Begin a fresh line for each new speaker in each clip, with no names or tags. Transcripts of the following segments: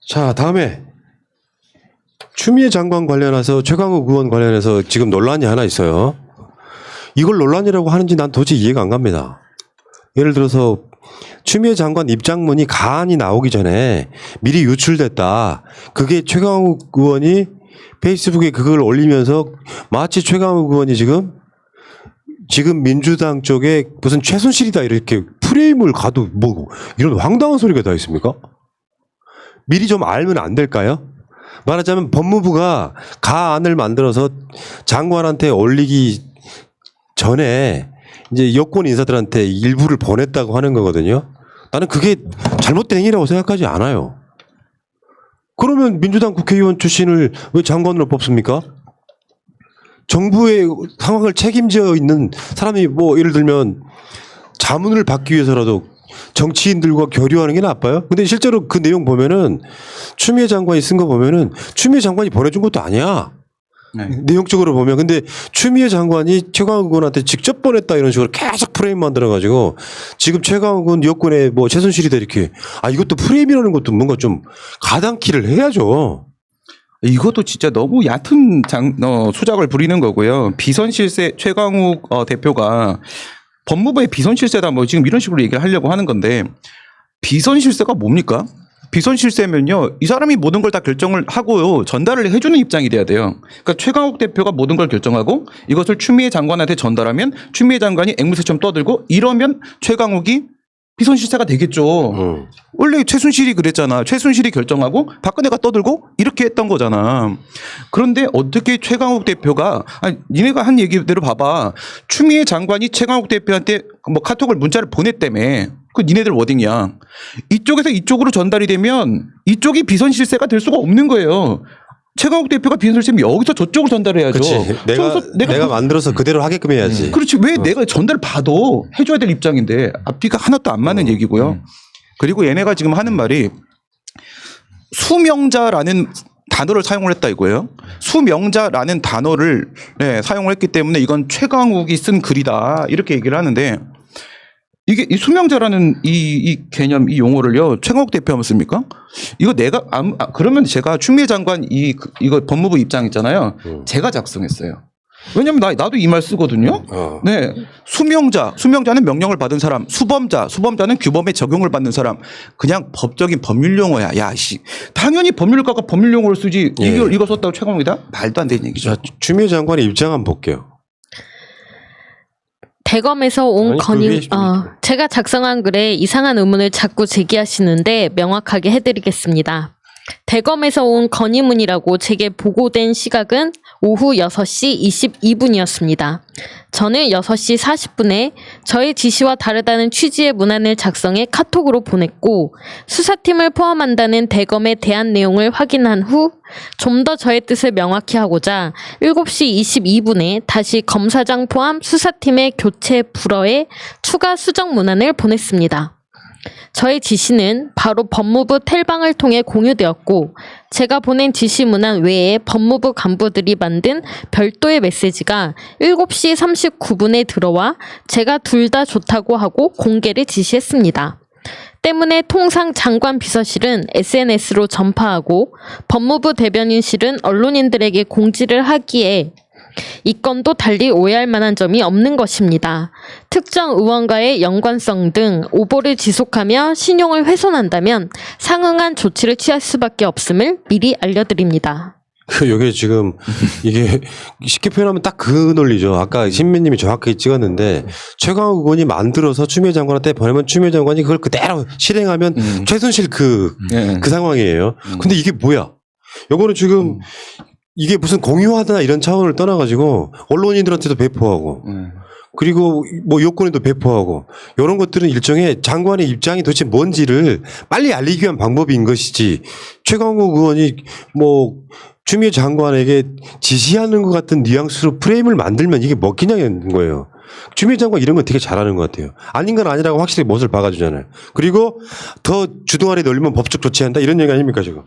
자, 다음에 추미애 장관 관련해서 최강욱 의원 관련해서 지금 논란이 하나 있어요. 이걸 논란이라고 하는지 난 도저히 이해가 안 갑니다. 예를 들어서 추미애 장관 입장문이 가안이 나오기 전에 미리 유출됐다. 그게 최강욱 의원이 페이스북에 그걸 올리면서 마치 최강욱 의원이 지금 민주당 쪽에 무슨 최순실이다 이렇게 프레임을 가도 뭐 이런 황당한 소리가 다 있습니까? 미리 좀 알면 안 될까요? 말하자면 법무부가 가안을 만들어서 장관한테 올리기 전에 이제 여권 인사들한테 일부를 보냈다고 하는 거거든요. 나는 그게 잘못된 행위라고 생각하지 않아요. 그러면 민주당 국회의원 출신을 왜 장관으로 뽑습니까? 정부의 상황을 책임져 있는 사람이 뭐 예를 들면 자문을 받기 위해서라도 정치인들과 교류하는 게 나빠요? 근데 실제로 그 내용 보면은 추미애 장관이 쓴 거 보면은 추미애 장관이 보내준 것도 아니야. 네. 내용적으로 보면. 근데 추미애 장관이 최강욱 의원한테 직접 보냈다 이런 식으로 계속 프레임 만들어가지고 지금 최강욱은 여권에 뭐 최순실이다 이렇게 이것도 프레임이라는 것도 뭔가 좀 가당키를 해야죠.
이것도 진짜 너무 얕은 수작을 부리는 거고요. 비선실세 최강욱 대표가 법무부의 비선실세다 뭐 지금 이런 식으로 얘기를 하려고 하는 건데 비선실세가 뭡니까? 비선실세면요. 이 사람이 모든 걸 다 결정을 하고요. 전달을 해주는 입장이 돼야 돼요. 그러니까 최강욱 대표가 모든 걸 결정하고 이것을 추미애 장관한테 전달하면 추미애 장관이 앵무새처럼 떠들고 이러면 최강욱이 비선실세가 되겠죠. 원래 최순실이 그랬잖아. 최순실이 결정하고 박근혜가 떠들고 이렇게 했던 거잖아. 그런데 어떻게 최강욱 대표가 니네가 한 얘기대로 봐봐. 추미애 장관이 최강욱 대표한테 뭐 카톡을 문자를 보냈다며. 그 니네들 워딩이야. 이쪽에서 이쪽으로 전달이 되면 이쪽이 비선실세가 될 수가 없는 거예요. 최강욱 대표가 비선실세면 여기서 저쪽으로 전달해야죠.
내가 만들어서 그대로 하게끔 해야지.
그렇지. 왜 내가 전달을 봐도 해줘야 될 입장인데 앞뒤가 하나도 안 맞는 얘기고요. 그리고 얘네가 지금 하는 말이 수명자라는 단어를 사용을 했다 이거예요. 수명자라는 단어를 사용을 했기 때문에 이건 최강욱이 쓴 글이다 이렇게 얘기를 하는데 이게 이 수명자라는 이 개념, 이 용어를요, 최강욱 대표가 씁니까? 이거 그러면 제가 추미애 장관 이거 법무부 입장 있잖아요. 제가 작성했어요. 왜냐면 나도 이 말 쓰거든요. 네. 수명자는 명령을 받은 사람, 수범자는 규범의 적용을 받는 사람. 그냥 법적인 법률 용어야. 당연히 법률가가 법률 용어를 쓰지. 이거 썼다고 최강욱이다? 말도 안 되는 얘기죠.
자, 추미애 장관의 입장 한번 볼게요.
대검에서 온 제가 작성한 글에 이상한 의문을 자꾸 제기하시는데 명확하게 해드리겠습니다. 대검에서 온 건의문이라고 제게 보고된 시각은 오후 6시 22분이었습니다. 저는 6시 40분에 저의 지시와 다르다는 취지의 문안을 작성해 카톡으로 보냈고 수사팀을 포함한다는 대검의 대안 내용을 확인한 후 좀 더 저의 뜻을 명확히 하고자 7시 22분에 다시 검사장 포함 수사팀의 교체 불허에 추가 수정 문안을 보냈습니다. 저의 지시는 바로 법무부 텔방을 통해 공유되었고 제가 보낸 지시 문안 외에 법무부 간부들이 만든 별도의 메시지가 7시 39분에 들어와 제가 둘 다 좋다고 하고 공개를 지시했습니다. 때문에 통상 장관 비서실은 SNS로 전파하고 법무부 대변인실은 언론인들에게 공지를 하기에 이 건도 달리 오해할 만한 점이 없는 것입니다. 특정 의원과의 연관성 등 오보를 지속하며 신용을 훼손한다면 상응한 조치를 취할 수밖에 없음을 미리 알려드립니다.
이게 지금 이게 쉽게 표현하면 딱 그 논리죠. 아까 신민님이 정확하게 찍었는데 최강욱 의원이 만들어서 추미애 장관한테 보내면 추미애 장관이 그걸 그대로 실행하면 최순실 그 상황이에요. 근데 이게 뭐야? 요거는 지금 이게 무슨 공유하다 이런 차원을 떠나가지고 언론인들한테도 배포하고 그리고 뭐 여권에도 배포하고 이런 것들은 일종의 장관의 입장이 도대체 뭔지를 빨리 알리기 위한 방법인 것이지 최강욱 의원이 뭐 추미애 장관에게 지시하는 것 같은 뉘앙스로 프레임을 만들면 이게 먹히냐는 거예요. 추미애 장관 이런 건 되게 잘하는 것 같아요. 아닌 건 아니라고 확실히 못을 박아주잖아요. 그리고 더 주동아리 넓으면 법적 조치한다 이런 얘기 아닙니까 지금.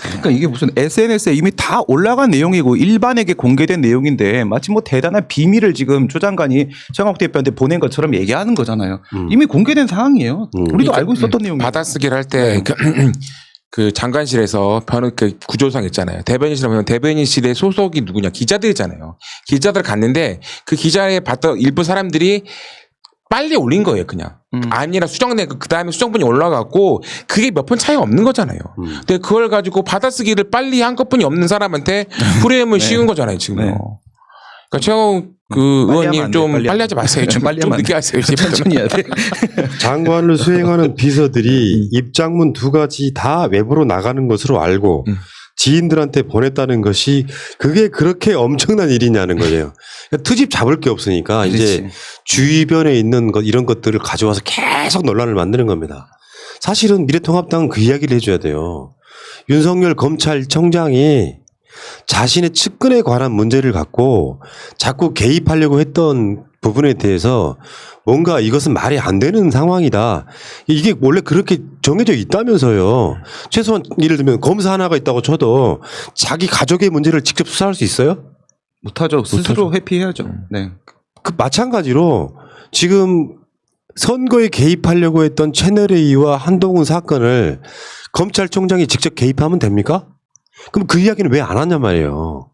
그러니까 이게 무슨 SNS에 이미 다 올라간 내용이고 일반에게 공개된 내용인데 마치 뭐 대단한 비밀을 지금 조 장관이 최강욱 대표한테 보낸 것처럼 얘기하는 거잖아요. 이미 공개된 사항이에요. 우리도 알고 있었던 내용이에요.
받아쓰기를 할 때 그 장관실에서 그 구조상 있잖아요. 대변인실 보면 대변인실의 소속이 누구냐 기자들이잖아요. 기자들 갔는데 그 기자에 봤던 일부 사람들이 빨리 올린 거예요, 그냥. 아니라 수정내 그 다음에 수정분이 올라갔고 그게 몇 번 차이가 없는 거잖아요. 근데 그걸 가지고 받아쓰기를 빨리 한 것뿐이 없는 사람한테 프레임을 씌운 거잖아요, 지금.
네.
그러니까 최강 그
빨리 하면
의원님
안 돼,
좀
빨리
빨리 하지 마세요. 좀
빨리
좀
하면 안
늦게
돼.
하세요. 제발 좀.
천천히 해야 돼.
장관을 수행하는 비서들이 입장문 두 가지 다 외부로 나가는 것으로 알고 지인들한테 보냈다는 것이 그게 그렇게 엄청난 일이냐는 거예요. 그러니까 트집 잡을 게 없으니까 이제
그렇지.
주변에 있는 것 이런 것들을 가져와서 계속 논란을 만드는 겁니다. 사실은 미래통합당은 그 이야기를 해줘야 돼요. 윤석열 검찰청장이 자신의 측근에 관한 문제를 갖고 자꾸 개입하려고 했던 부분에 대해서 뭔가 이것은 말이 안 되는 상황이다. 이게 원래 그렇게 정해져 있다면서요. 최소한 예를 들면 검사 하나가 있다고 쳐도 자기 가족의 문제를 직접 수사할 수 있어요?
못하죠. 스스로 회피해야죠. 네.
그 마찬가지로 지금 선거에 개입하려고 했던 채널A와 한동훈 사건을 검찰총장이 직접 개입하면 됩니까? 그럼 그 이야기는 왜 안 하냐 말이에요.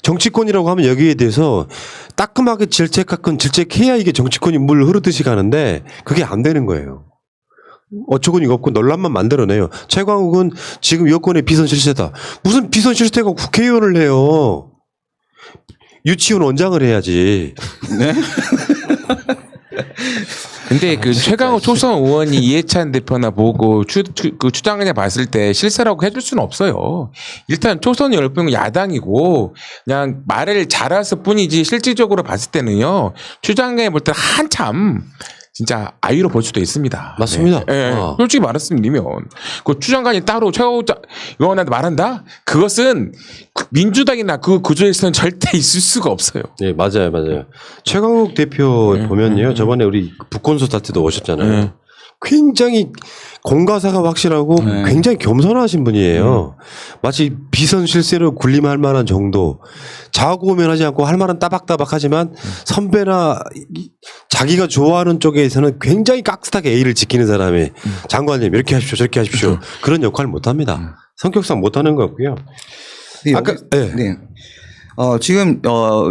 정치권이라고 하면 여기에 대해서 따끔하게 질책할 건 질책해야 이게 정치권이 물 흐르듯이 가는데 그게 안 되는 거예요. 어처구니가 없고 논란만 만들어내요. 최광욱은 지금 여권의 비선실세다. 무슨 비선실세가 국회의원을 해요. 유치원 원장을 해야지.
네.
근데 그 최강욱 초선 의원이 이해찬 대표나 보고 그 추장관에 봤을 때 실세라고 해줄 수는 없어요. 일단 초선 열풍 야당이고 그냥 말을 잘했을 뿐이지 실질적으로 봤을 때는요. 추장관에 볼 때 한참 진짜 아이로 볼 수도 있습니다.
맞습니다.
네. 솔직히 말씀드리면 그 추장관이 따로 최강욱 의원한테 말한다? 그것은 민주당이나 그 구조에서는 절대 있을 수가 없어요.
네, 맞아요, 맞아요. 최강욱 대표 보면요. 저번에 우리 북콘서트 때도 오셨잖아요. 굉장히 공가사가 확실하고 굉장히 겸손하신 분이에요. 마치 비선 실세로 군림할 만한 정도. 자고우면하지 않고 할 말은 따박따박하지만 선배나 자기가 좋아하는 쪽에서는 굉장히 깍듯하게 A를 지키는 사람이 장관님 이렇게 하십시오 저렇게 하십시오. 그런 역할을 못합니다. 성격상 못하는 것 같고요. 아까
네. 지금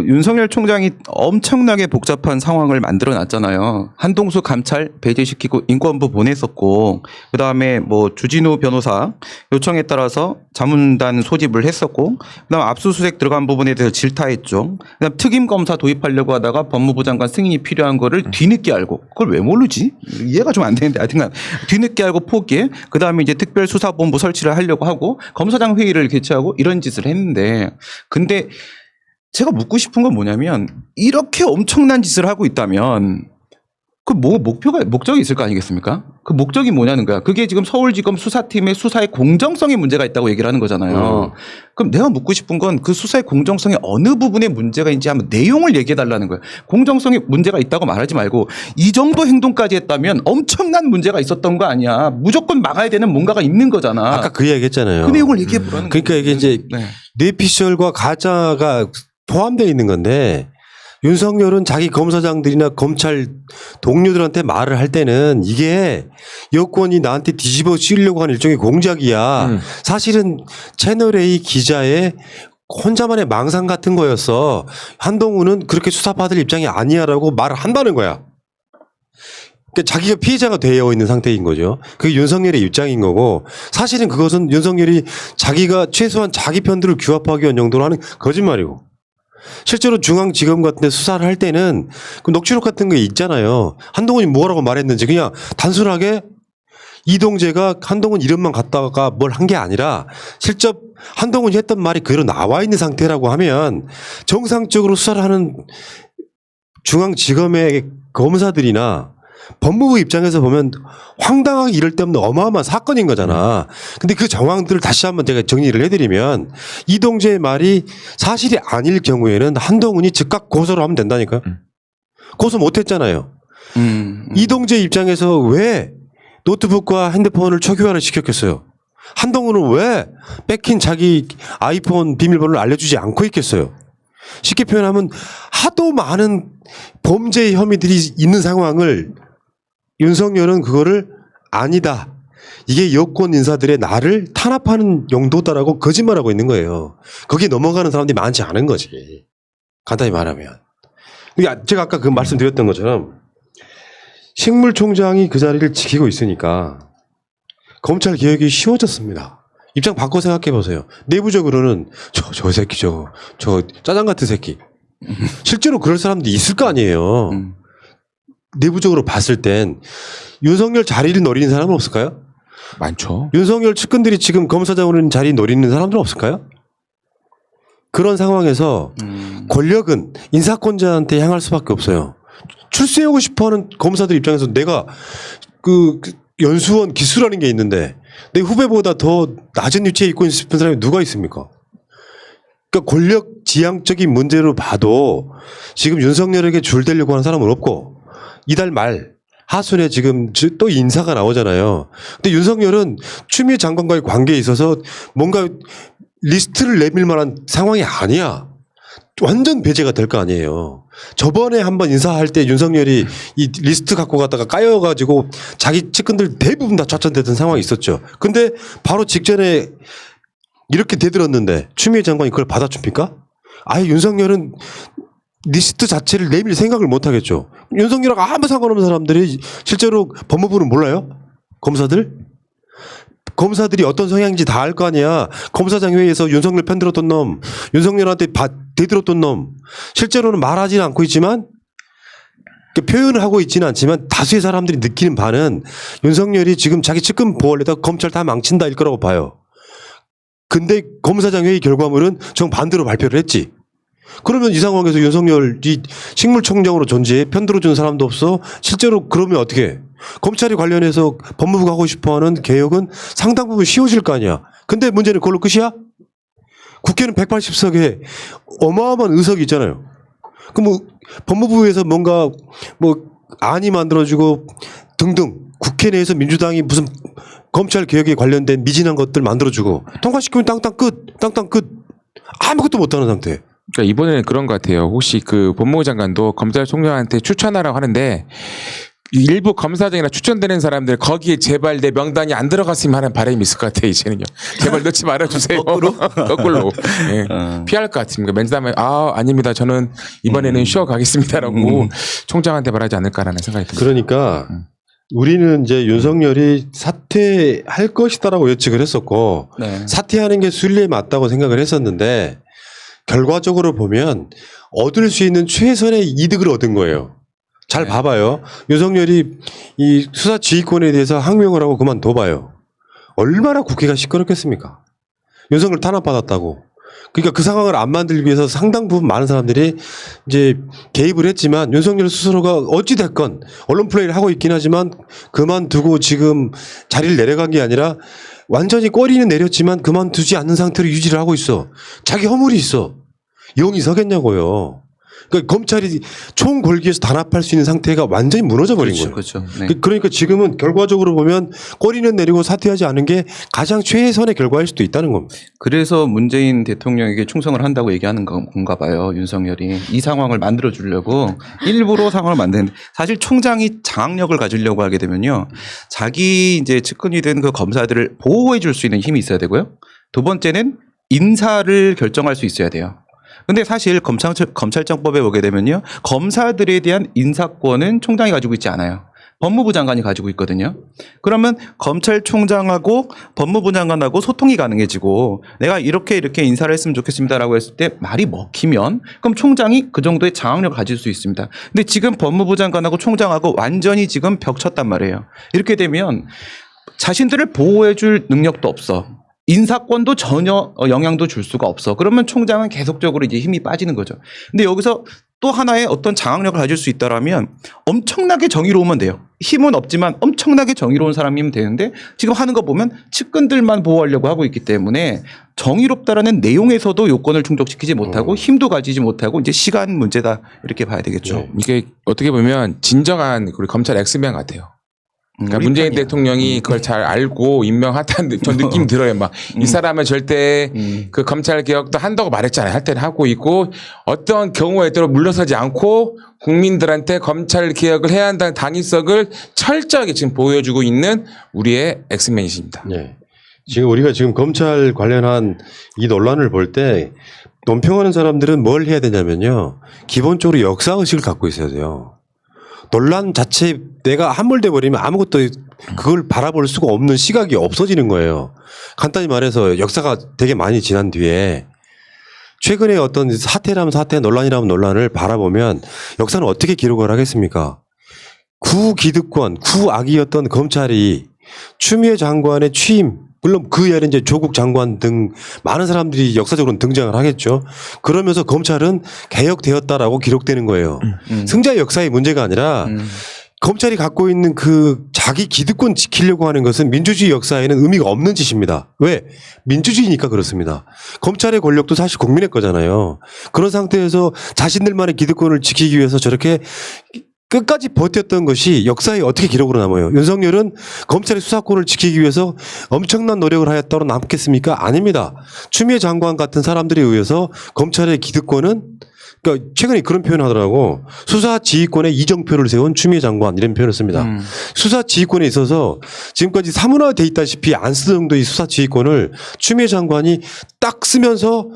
윤석열 총장이 엄청나게 복잡한 상황을 만들어 놨잖아요. 한동수 감찰 배제시키고 인권부 보냈었고 그다음에 뭐 주진우 변호사 요청에 따라서 자문단 소집을 했었고 그다음 압수수색 들어간 부분에 대해서 질타했죠. 그다음 특임 검사 도입하려고 하다가 법무부 장관 승인이 필요한 거를 뒤늦게 알고 그걸 왜 모르지? 이해가 좀 안 되는데 하여튼간 뒤늦게 알고 포기해. 그다음에 이제 특별수사본부 설치를 하려고 하고 검사장 회의를 개최하고 이런 짓을 했는데 근데 제가 묻고 싶은 건 뭐냐면 이렇게 엄청난 짓을 하고 있다면 그 뭐 목적이 있을 거 아니겠습니까? 그 목적이 뭐냐는 거야. 그게 지금 서울지검 수사팀의 수사의 공정성에 문제가 있다고 얘기를 하는 거잖아요. 그럼 내가 묻고 싶은 건 그 수사의 공정성에 어느 부분에 문제가 있는지 한번 내용을 얘기해 달라는 거야. 공정성에 문제가 있다고 말하지 말고 이 정도 행동까지 했다면 엄청난 문제가 있었던 거 아니야. 무조건 막아야 되는 뭔가가 있는 거잖아.
아까 그 이야기 했잖아요.
그 내용을 얘기해 보라는
그러니까 이게 이제 뇌피셜과 가짜가 포함되어 있는 건데 윤석열은 자기 검사장들이나 검찰 동료들한테 말을 할 때는 이게 여권이 나한테 뒤집어 씌우려고 하는 일종의 공작이야. 사실은 채널A 기자의 혼자만의 망상 같은 거였어. 한동훈은 그렇게 수사받을 입장이 아니야라고 말을 한다는 거야. 그러니까 자기가 피해자가 되어 있는 상태인 거죠. 그게 윤석열의 입장인 거고 사실은 그것은 윤석열이 자기가 최소한 자기 편들을 규합하기 위한 정도로 하는 거짓말이고 실제로 중앙지검 같은 데 수사를 할 때는 그 녹취록 같은 게 있잖아요. 한동훈이 뭐라고 말했는지 그냥 단순하게 이동재가 한동훈 이름만 갖다가 뭘 한 게 아니라 실제 한동훈이 했던 말이 그대로 나와 있는 상태라고 하면 정상적으로 수사를 하는 중앙지검의 검사들이나 법무부 입장에서 보면 황당하게 이럴 데 없는 어마어마한 사건인 거잖아. 근데 그 정황들을 다시 한번 제가 정리를 해드리면 이동재의 말이 사실이 아닐 경우에는 한동훈이 즉각 고소를 하면 된다니까요. 고소 못했잖아요. 이동재 입장에서 왜 노트북과 핸드폰을 초기화를 시켰겠어요? 한동훈은 왜 뺏긴 자기 아이폰 비밀번호를 알려주지 않고 있겠어요? 쉽게 표현하면 하도 많은 범죄 혐의들이 있는 상황을 윤석열은 그거를 아니다. 이게 여권 인사들의 나를 탄압하는 용도다라고 거짓말하고 있는 거예요. 거기에 넘어가는 사람들이 많지 않은 거지. 간단히 말하면. 그러니까 제가 아까 그 말씀드렸던 것처럼 식물총장이 그 자리를 지키고 있으니까 검찰 개혁이 쉬워졌습니다. 입장 바꿔 생각해 보세요. 내부적으로는 저 새끼 저 짜장 같은 새끼. 실제로 그럴 사람도 있을 거 아니에요. 내부적으로 봤을 땐 윤석열 자리를 노리는 사람은 없을까요?
많죠.
윤석열 측근들이 지금 검사장으로 있는 자리 노리는 사람들은 없을까요? 그런 상황에서 권력은 인사권자한테 향할 수밖에 없어요. 출세하고 싶어하는 검사들 입장에서 내가 그 연수원 기수라는 게 있는데 내 후배보다 더 낮은 위치에 있고 싶은 사람이 누가 있습니까? 그러니까 권력 지향적인 문제로 봐도 지금 윤석열에게 줄대려고 하는 사람은 없고 이달 말 하순에 지금 또 인사가 나오잖아요. 근데 윤석열은 추미애 장관과의 관계에 있어서 뭔가 리스트를 내밀 만한 상황이 아니야. 완전 배제가 될 거 아니에요. 저번에 한번 인사할 때 윤석열이 이 리스트 갖고 갔다가 까여가지고 자기 측근들 대부분 다 좌천됐던 상황이 있었죠. 근데 바로 직전에 이렇게 대들었는데 추미애 장관이 그걸 받아줍니까? 아예 윤석열은 리스트 자체를 내밀 생각을 못 하겠죠. 윤석열하고 아무 상관없는 사람들이 실제로 법무부는 몰라요? 검사들이 어떤 성향인지 다 알 거 아니야. 검사장 회의에서 윤석열 편들었던 놈, 윤석열한테 대들었던 놈, 실제로는 말하지는 않고 있지만 표현을 하고 있지는 않지만 다수의 사람들이 느끼는 바는 윤석열이 지금 자기 측근 보호하려다가 검찰 다 망친다일 거라고 봐요. 근데 검사장 회의 결과물은 정반대로 발표를 했지. 그러면 이 상황에서 윤석열이 식물총장으로 존재해 편들어주는 사람도 없어. 실제로 그러면 어떻게 해? 검찰이 관련해서 법무부가 하고 싶어하는 개혁은 상당 부분 쉬워질 거 아니야. 근데 문제는 그걸로 끝이야? 국회는 180석에 어마어마한 의석이 있잖아요. 그럼 법무부에서 뭔가 안이 만들어지고 등등 국회 내에서 민주당이 무슨 검찰 개혁에 관련된 미진한 것들 만들어주고 통과시키면 땅땅 끝 아무것도 못하는 상태.
그러니까 이번에는 그런 것 같아요. 혹시 그 법무부 장관도 검찰총장한테 추천하라고 하는데 일부 검사장이나 추천되는 사람들 거기에 제발 내 명단이 안 들어갔으면 하는 바람이 있을 것 같아요. 이제는요. 제발 넣지 말아주세요. 거꾸로. 예. 피할 것 같습니다. 맨다음에 아닙니다. 저는 이번에는 쉬어가겠습니다라고 총장한테 말하지 않을까라는 생각이 듭니다.
그러니까 우리는 이제 윤석열이 사퇴할 것이다라고 예측을 했었고
네.
사퇴하는 게 순리에 맞다고 생각을 했었는데 결과적으로 보면 얻을 수 있는 최선의 이득을 얻은 거예요. 잘
네.
봐봐요. 윤석열이 이 수사 지휘권에 대해서 항명을 하고 그만둬봐요. 얼마나 국회가 시끄럽겠습니까? 윤석열 탄압받았다고. 그러니까 그 상황을 안 만들기 위해서 상당 부분 많은 사람들이 이제 개입을 했지만 윤석열 스스로가 어찌됐건 언론 플레이를 하고 있긴 하지만 그만두고 지금 자리를 내려간 게 아니라 완전히 꼬리는 내렸지만 그만두지 않는 상태로 유지를 하고 있어. 자기 허물이 있어. 영이 서겠냐고요. 그러니까 검찰이 총 걸기에서 단합할 수 있는 상태가 완전히 무너져 버린 거예요.
그렇죠. 네.
그러니까 지금은 결과적으로 보면 꼬리는 내리고 사퇴하지 않은 게 가장 최선의 결과일 수도 있다는 겁니다.
그래서 문재인 대통령에게 충성을 한다고 얘기하는 건가 봐요. 윤석열이 이 상황을 만들어 주려고 일부러 상황을 만드는. 사실 총장이 장악력을 가지려고 하게 되면요, 자기 이제 측근이 된 그 검사들을 보호해 줄 수 있는 힘이 있어야 되고요. 두 번째는 인사를 결정할 수 있어야 돼요. 근데 사실 검찰청법에 보게 되면요, 검사들에 대한 인사권은 총장이 가지고 있지 않아요. 법무부 장관이 가지고 있거든요. 그러면 검찰총장하고 법무부 장관하고 소통이 가능해지고 내가 이렇게 인사를 했으면 좋겠습니다라고 했을 때 말이 먹히면 그럼 총장이 그 정도의 장악력을 가질 수 있습니다. 근데 지금 법무부 장관하고 총장하고 완전히 지금 벽쳤단 말이에요. 이렇게 되면 자신들을 보호해 줄 능력도 없어. 인사권도 전혀 영향도 줄 수가 없어. 그러면 총장은 계속적으로 이제 힘이 빠지는 거죠. 근데 여기서 또 하나의 어떤 장악력을 가질 수 있다라면 엄청나게 정의로우면 돼요. 힘은 없지만 엄청나게 정의로운 사람이면 되는데 지금 하는 거 보면 측근들만 보호하려고 하고 있기 때문에 정의롭다라는 내용에서도 요건을 충족시키지 못하고 힘도 가지지 못하고 이제 시간 문제다 이렇게 봐야 되겠죠.
이게 어떻게 보면 진정한 우리 검찰 엑스맨 같아요. 그러니까
우리
문재인
편이야.
대통령이 그걸 잘 알고 임명하다는 전 느낌 들어요. 막 이 사람은 절대 그 검찰 개혁도 한다고 말했잖아요. 할 때는 하고 있고 어떤 경우에 따라 물러서지 않고 국민들한테 검찰 개혁을 해야 한다는 당위성을 철저하게 지금 보여주고 있는 우리의 엑스맨이십니다.
네. 지금 우리가 지금 검찰 관련한 이 논란을 볼 때 논평하는 사람들은 뭘 해야 되냐면요. 기본적으로 역사의식을 갖고 있어야 돼요. 논란 자체 내가 함몰돼 버리면 아무것도 그걸 바라볼 수가 없는 시각이 없어지는 거예요. 간단히 말해서 역사가 되게 많이 지난 뒤에 최근에 어떤 사태라면 사태, 논란이라면 논란을 바라보면 역사는 어떻게 기록을 하겠습니까? 구기득권, 구악이었던 검찰이 추미애 장관의 취임, 물론 그 이하에 이제 조국 장관 등 많은 사람들이 역사적으로는 등장을 하겠죠. 그러면서 검찰은 개혁되었다라고 기록되는 거예요. 승자 역사의 문제가 아니라 검찰이 갖고 있는 그 자기 기득권 지키려고 하는 것은 민주주의 역사에는 의미가 없는 짓입니다. 왜? 민주주의니까 그렇습니다. 검찰의 권력도 사실 국민의 거잖아요. 그런 상태에서 자신들만의 기득권을 지키기 위해서 저렇게 끝까지 버텼던 것이 역사에 어떻게 기록으로 남아요? 윤석열은 검찰의 수사권을 지키기 위해서 엄청난 노력을 하였다고 남겠습니까? 아닙니다. 추미애 장관 같은 사람들에 의해서 검찰의 기득권은 그러니까 최근에 그런 표현을 하더라고. 수사 지휘권에 이정표를 세운 추미애 장관 이런 표현을 씁니다. 수사 지휘권에 있어서 지금까지 사문화돼 있다시피 안 쓰던 정도의 수사 지휘권을 추미애 장관이 딱 쓰면서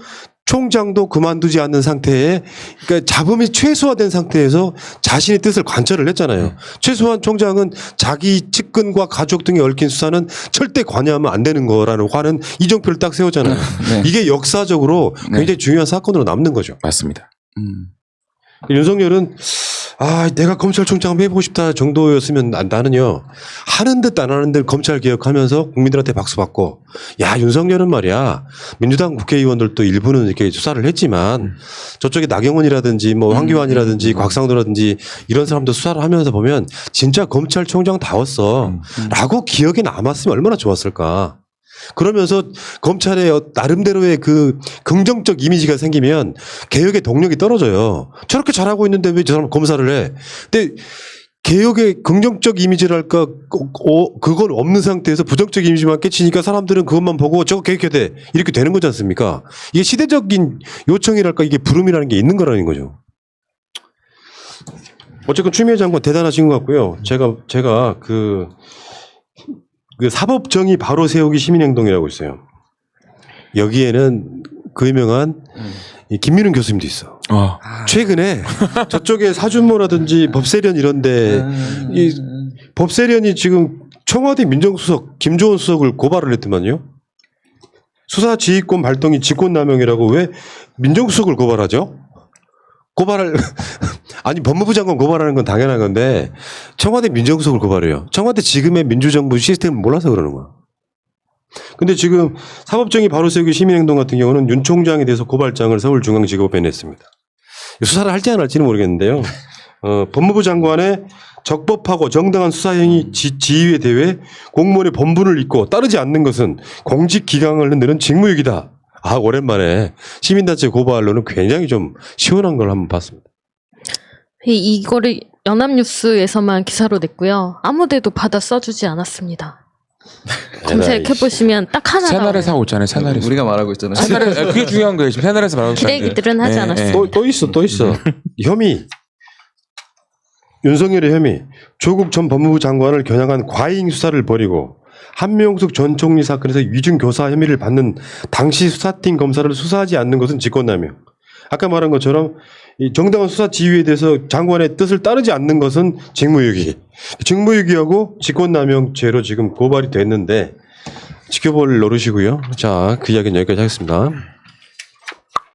총장도 그만두지 않는 상태에 그러니까 잡음이 최소화된 상태에서 자신의 뜻을 관철을 했잖아요. 최소한 총장은 자기 측근과 가족 등에 얽힌 수사는 절대 관여하면 안 되는 거라는 하는 이정표를 딱 세웠잖아요.
네.
이게 역사적으로 굉장히 중요한 사건으로 남는 거죠.
맞습니다.
윤석열은 내가 검찰총장 한번 해보고 싶다 정도였으면 나는요 하는 듯 안 하는 듯 검찰 개혁하면서 국민들한테 박수 받고 야 윤석열은 말이야 민주당 국회의원들도 일부는 이렇게 수사를 했지만 저쪽에 나경원이라든지 뭐 황교안이라든지 곽상도라든지 이런 사람도 수사를 하면서 보면 진짜 검찰총장 다웠어 라고 기억에 남았으면 얼마나 좋았을까. 그러면서 검찰의 나름대로의 그 긍정적 이미지가 생기면 개혁의 동력이 떨어져요. 저렇게 잘하고 있는데 왜 저 사람 검사를 해? 근데 개혁의 긍정적 이미지랄까 그건 없는 상태에서 부정적 이미지만 깨치니까 사람들은 그것만 보고 저거 개혁해야 돼 이렇게 되는 거지 않습니까? 이게 시대적인 요청이랄까 이게 부름이라는 게 있는 거라는 거죠. 어쨌건 추미애 장관 대단하신 것 같고요. 제가 그 사법정의 바로 세우기 시민행동이라고 있어요. 여기에는 그 유명한 이 김민훈 교수님도 있어. 최근에 저쪽에 사준모라든지 법세련 이런데 이 법세련이 지금 청와대 민정수석 김조원 수석을 고발을 했더만요. 수사지휘권 발동이 직권남용이라고 왜 민정수석을 고발하죠? 아니 법무부 장관 고발하는 건 당연한 건데 청와대 민정수석을 고발해요. 청와대 지금의 민주정부 시스템을 몰라서 그러는 거야. 근데 지금 사법정의 바로 세우기 시민행동 같은 경우는 윤 총장에 대해서 고발장을 서울중앙지법에 냈습니다. 수사를 할지 안 할지는 모르겠는데요. 법무부 장관의 적법하고 정당한 수사행위 지휘에 대해 공무원의 본분을 잊고 따르지 않는 것은 공직기강을 흔드는 직무유기다. 오랜만에 시민단체 고발로는 굉장히 좀 시원한 걸 한번 봤습니다.
이거를 연합뉴스에서만 기사로 냈고요. 아무데도 받아 써주지 않았습니다. 검색해보시면 딱 하나
새날에서
나와요.
하고 있잖아요. 새날에서.
우리가 말하고 있잖아요.
새날에 그게 중요한 거예요. 지금 새날에서 말하고 있잖아요.
기레기들은 하지 않았어요.
또 있어. 혐의. 윤석열의 혐의. 조국 전 법무부 장관을 겨냥한 과잉 수사를 벌이고 한명숙 전 총리 사건에서 위중 교사 혐의를 받는 당시 수사팀 검사를 수사하지 않는 것은 직권남용. 아까 말한 것처럼 이 정당한 수사 지휘에 대해서 장관의 뜻을 따르지 않는 것은 직무유기. 직무유기하고 직권남용죄로 지금 고발이 됐는데 지켜볼 노릇이고요. 자, 그 이야기는 여기까지 하겠습니다.